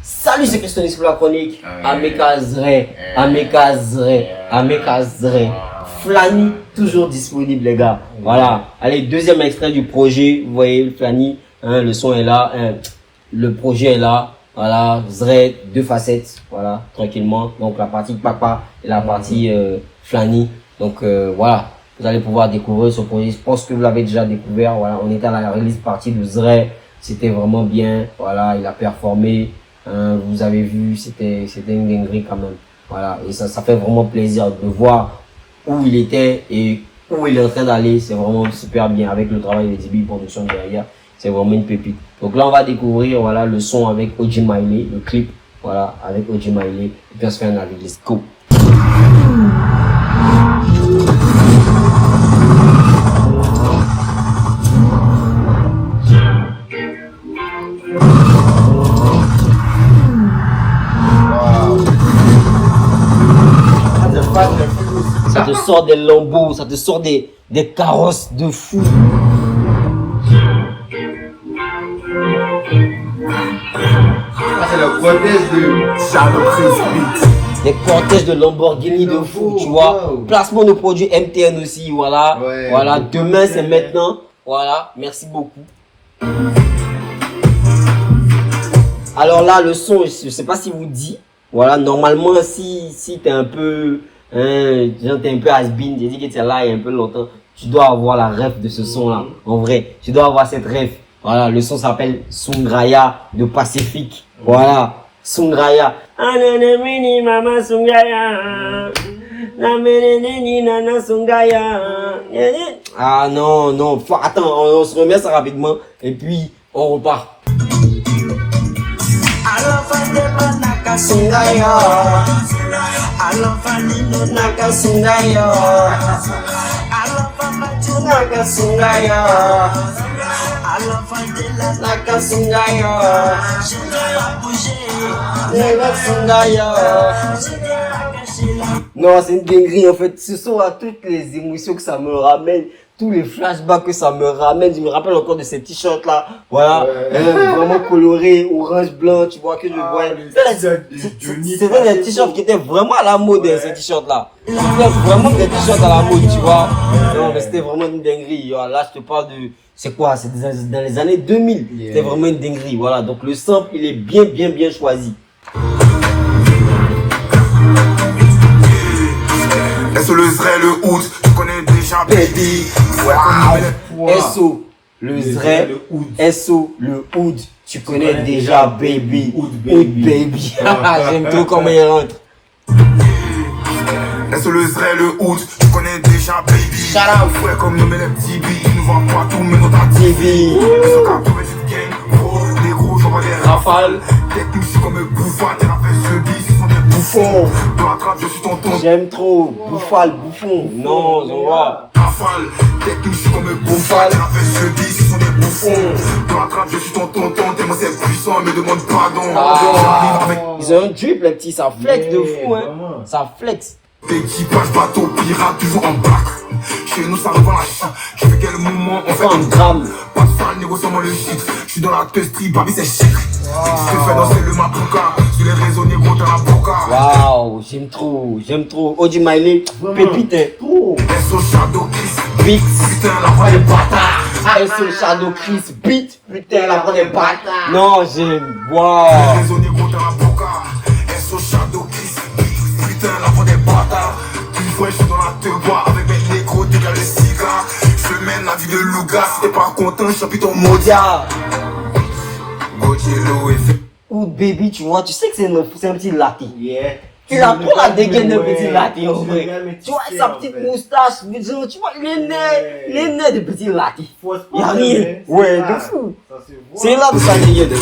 Salut, c'est Christonis pour la chronique. Amekazre, Amekazre. Flani, toujours disponible, les gars. Voilà. Allez, deuxième extrait du projet. Vous voyez, Flani, le son est là. Le projet est là. Voilà. Zre, deux facettes. Voilà, tranquillement. Donc, la partie papa et la partie Flani. Donc, voilà. Vous allez pouvoir découvrir ce projet. Je pense que vous l'avez déjà découvert. Voilà. On était à la release partie de Zre. C'était vraiment bien. Voilà. Il a performé. Vous avez vu, c'était une dinguerie quand même. Voilà. Et ça fait vraiment plaisir de voir où il était et où il est en train d'aller. C'est vraiment super bien avec le travail de DB Production derrière. C'est vraiment une pépite. Donc là, on va découvrir, voilà, le son avec Oji Miley, le clip, voilà, avec Oji Miley. Et puis on se fait un avis. Let's go. Ça te sort des lambeaux, ça te sort des carrosses de fou. C'est le cortège de Shadow Chris. Des cortèges de Lamborghini de fou, tu vois. Wow. Placement de produits MTN aussi, voilà. Ouais, voilà, demain c'est maintenant. Voilà, merci beaucoup. Alors là, le son, je sais pas si vous dit. Voilà, normalement, si t'es un peu... t'es un peu has-been, j'ai dit que tu es là il y a un peu longtemps, tu dois avoir la ref de ce son là, en vrai, tu dois avoir cette ref. Voilà, le son s'appelle Sungraya de Pacifique. Voilà, Sungraya. Ah non, attends, on se remet ça rapidement et puis on repart. Nakasungaya, Alofanino Nakasungaya, Alofamatu Nakasungaya, Alofandela Nakasungaya, je ne pas bouger, Nakasungaya. Non, c'est une dinguerie en fait. Ce sont à toutes les émotions que ça me ramène. Tous les flashbacks que ça me ramène, je me rappelle encore de ces t-shirts là, voilà, vraiment colorés, orange, blanc, tu vois que je vois. C'était des t-shirts qui étaient vraiment à la mode, ces t-shirts là. C'était vraiment des t-shirts à la mode, tu vois. Non, mais c'était vraiment une dinguerie. Là, je te parle de, c'est quoi, c'est dans les années 2000. C'était vraiment une dinguerie, voilà. Donc le sample, il est bien choisi. SO le Zre, le Oud, tu connais déjà baby. Wow. SO le Zre, SO le Oud, tu connais déjà baby. Oud baby. J'aime trop comment il rentre. SO le Zre, le Oud, tu connais déjà baby. Shout out. Ouais, comme nommer les petits billes, ils nous voient partout, mais notre TV. Ils sont capturés sur le gang, les gros, j'envoie des rafales. Technique, je suis comme un bouffon, t'es la fesse de bis, ils sont des bouffons. Dans la trappe, je suis tonton. J'aime trop, bouffon. Non, je vois. Rafale, technique, je suis comme un bouffon, t'es la fesse de bis, ils sont des bouffons. Dans la trappe, je suis ton tonton, tellement c'est puissant, me demande pardon. Ils ont un drip, les petits, ça flex de fou, hein. Ça flex. Équipage bateau pirate toujours en black. Chez nous ça revend la chute. Je fais quel moment on fait un drame. Pas de sale négociant le shit. Je suis dans la teustrie, baby c'est chic. Je fais danser le mapuka. Sur les réseaux négro dans la boca. Waouh, j'aime trop. Oji Miley, pépite. SO Shadow Chris Beat. Putain la voix des bâtards. SO Shadow Chris Beat. Putain la voix des bâtards. Non, j'aime. Waouh. Les réseaux négro dans la boca. SO Shadow Chris Putain la voix des bâtards. Une fois je suis dans la te bois avec mes négros dégage le cigare. Je mène la vie de Louga. Si t'es pas content, je suis ton mondial. Ou baby, tu vois, tu sais que c'est un petit latte. Yeah. Il a trop la dégaine de petit latte, en vrai. Tu vois, sa petite moustache, tu vois, il est né de petit latte. Il y a rien. Ouais, de fou. C'est là de sa dégaine. Dans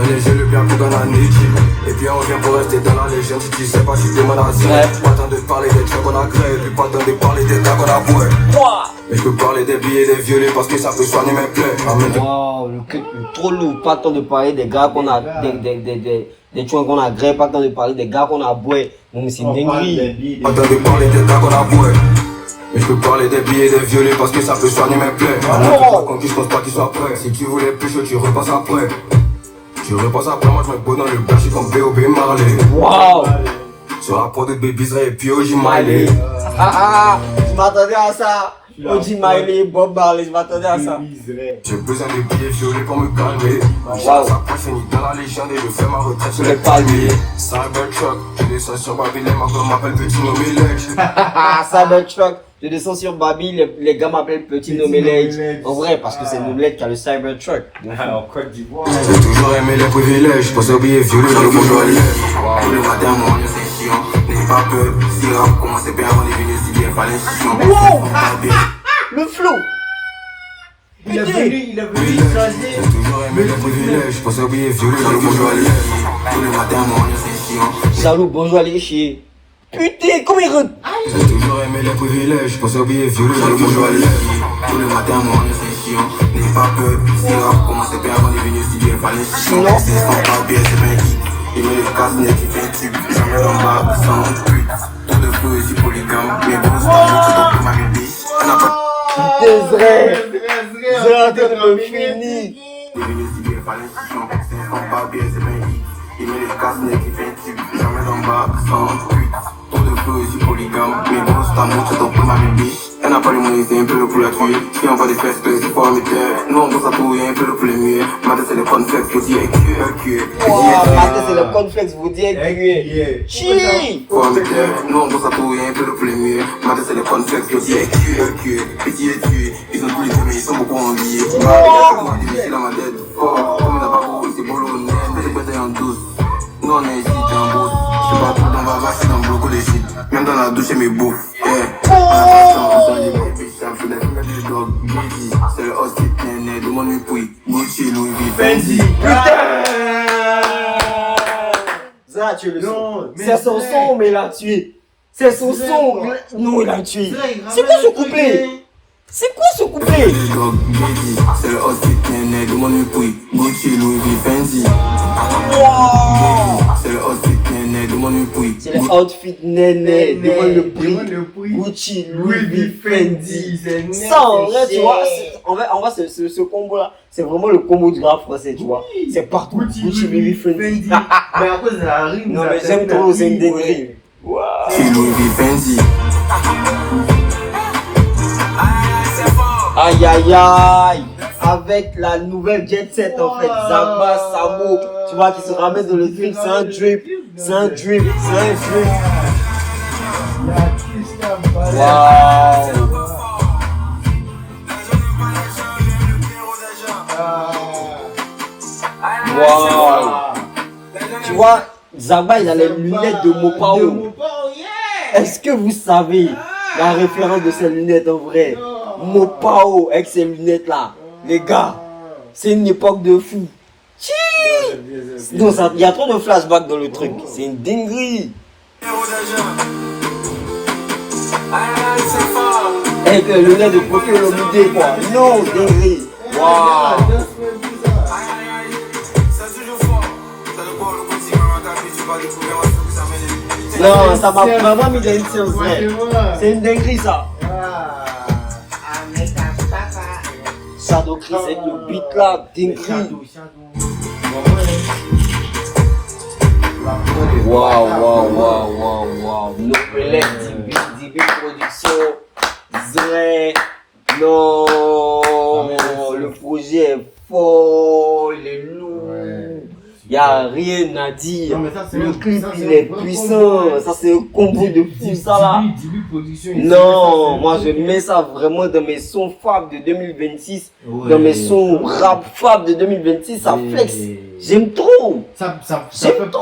les yeux, le bien pour dans la niche. Et puis on vient pour rester dans la légende. Si tu sais pas, tu demandes à zéro. Pas tant de parler des trucs qu'on a créés. Puis pas tant de parler des tas qu'on a voués. Et je peux parler des billets, des violets parce que ça peut soigner mes plaies. Waouh, le clip est trop lourd. Pas tant de parler des gars qu'on a, des joints qu'on a gré, pas le temps de parler des gars qu'on a boué. Non, mais c'est une dinguerie. Pas le temps de parler des gars qu'on a boué. Mais je peux parler des billets et des violets parce que ça peut soigner mes plaies. Quand je pense pas qu'ils soient prêts. Si tu voulais plus chaud, tu repasses après. Tu repasses après, moi je me beau dans le bâchi comme B.O.B. Marley. Waouh! Sur la prod de Baby Dre et puis OG Miley. Je m'attendais à ça. OG Miley, Bob Marley, je m'attendais à ça. J'ai besoin de billets violets pour me calmer. J'ai un sac fini dans la légende et je fais ma retraite sur les palmiers. Cybertruck, je descends sur Babylone, ma gueule m'appelle Petit Nomelec. Cybertruck, je descends sur Babi, les gars m'appellent Petit Nomelec. En vrai, parce que c'est Nomelec qui a le Cybertruck. En Côte d'Ivoire. J'ai toujours aimé les privilèges, pour se billets violets dans le bon joie. Tous les matins, mon Dieu, c'est chiant. N'ayez pas peur, si rap commençait bien, on est venu si bien, fallait chiant. Le flow! Il est venu changer. J'ai toujours aimé les privilèges, pour se billets violets dans le bon joie. Tous les matins, mon Dieu, c'est chiant. Jaloux, bonjour, allez chier. Putain, comment il rentre? J'ai toujours aimé les privilèges, pour se billets violets dans le bon joie. Tous les matins, mon Dieu, c'est chiant. N'ayez pas peur, si rap commençait bien, on est venu si bien, fallait chiant. C'est sans papier, c'est bien qui. Il met les casse-nez qui fait un tube, jamais en bas, sans pute. Tout de flow ici polygame, mais bon, c'est pas moi, c'est donc ma bébé. On a pas Désiré! J'ai en train de me finir. de venir si bien, fallait chiant. C'est sans papier, c'est bien qui. Il met les casse-nez qui fait un tube, jamais en bas, sans pute. Tout de flow ici polygame, mais bon, c'est pas moi, c'est donc ma bébé. Elle n'a pas les moyens, c'est un peu le pour la tuer. Si on va des fesses, c'est pour un terre. Nous on bosse à tout, y'a un peu le pour les murs. Maintenant c'est les cornflakes, faut dire cuir. Matin, c'est le cornflakes, vous dites cuir. Chi! Faut un terre. Nous on bosse à tout, y'a un peu le pour les murs. Maintenant c'est les cornflakes, faut dire cuir. Petit et tué, ils ont tous les deux, mais ils sont beaucoup ennuyés. C'est la ma tête, fort. Comme il n'a pas beau, c'est boulonné, mais c'est pété en douce. Nous on est ici, t'es en bourse. Je sais pas tout, on va vacher dans le bloc des shit. Même dans la douche, c'est mes bouffes. C'est le hostie de mon époux, Gucci, Louis V, Fendi. Ça, tu le Non, son. mais C'est son Dre. son, mais il l'a tué. C'est son Dre, son. quoi. Non, il l'a tué. C'est quoi ce couplet? C'est quoi ce couplet? C'est le hostie de mon époux, Gucci, Louis V, Fendi. C'est le hostie de mon époux. C'est le outfit néné. Demande le prix. Demande le prix. Gucci, Louis Louis V, V, Fendi. Fendi. Ça, en vrai, tu vois, en vrai, ce combo-là, c'est vraiment le combo du rap français, tu vois. C'est partout. Gucci, Louis V, Fendi. Mais à cause de la rime, Non, ça mais fait j'aime une trop, c'est une rime, dinguerie. ouais. Waouh. C'est Louis V, Fendi. Aïe aïe aïe. Avec la nouvelle jet set en fait, Zaba, Samo, tu vois, qui se ramène dans le drip, c'est un drip, c'est un drip, c'est un drip. Waouh. Waouh. Tu vois, Zaba, il a les lunettes de Mopao. Est-ce que vous savez la référence de ces lunettes en vrai? Mopao avec ces lunettes là. Les gars, c'est une époque de fou. Non, il y a trop de flashbacks dans le truc. C'est une dinguerie. Avec les lunettes de Kofi Olomide quoi. Non, dinguerie. Waouh. Non, ça m'a vraiment mis dans une séance vrai. C'est une dinguerie ça. Shadow Chris avec le beat là, dinguerie. Waouh. Nopelec, DB Production, Dre. Non, le projet est fort, il est lourd. Il n'y a rien à dire. Non, mais ça, c'est le un- clip, ça, c'est il un est vrai puissant. combo. Ça, c'est un combo de fou, ça là. Dibu Production, Non, moi je mets ça vraiment dans mes sons fab de 2026. Dans mes sons rap fab de 2026, ça flex. J'aime trop. Ça J'aime fait trop.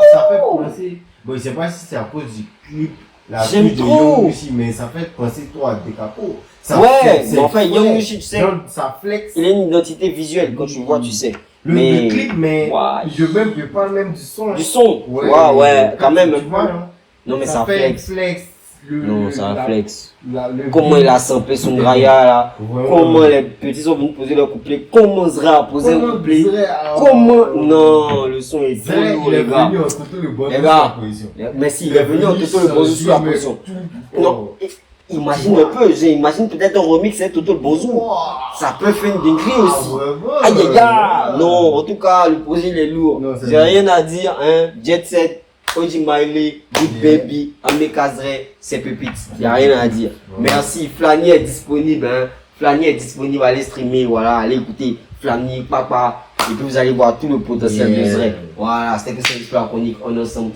penser. Bon, je sais pas si c'est à cause du clip. La J'aime pluie de trop. Young Nushi, mais ça fait penser toi à Decapo. Ouais, mais enfin, Young Nushi, tu sais, Ça flex. il a une identité visuelle. Quand tu le vois, tu sais. Le clip, mais Ouais. je parle même du son. Du son. Ouais, Ouais, quand même. Tu vois, hein. Non, mais ça fait flex. flex. Non, ça la- flex. le Comment beat. il a samplé son graya là. Vraiment. Comment les petits sont venus poser leur couplet. Comment Zra a posé un Comment couplet. Zray a- Comment. Non, le son est trop Zray, lourd, il est les gars. venu en tout le bon Les sous gars. la position. Merci, il est venu en Toto le Bonzo sous la pression. Non, imagine un peu, j'imagine peut-être un remix avec Toto le Bonzo. Ça peut faire une dinguerie aussi. Aïe aïe aïe. Non, en tout cas, le projet il est lourd. Non, c'est J'ai bon. rien à dire, hein. Jet Set, Oji Miley, Good Baby, Ameka Zray, c'est pépites. Il n'y a rien à dire. Merci, Flanny est disponible, hein. Flanny est disponible, allez streamer, voilà, allez écouter Flanny, papa. Et puis vous allez voir tout le potentiel de Zray. Voilà, c'était que c'est la chronique, on est ensemble.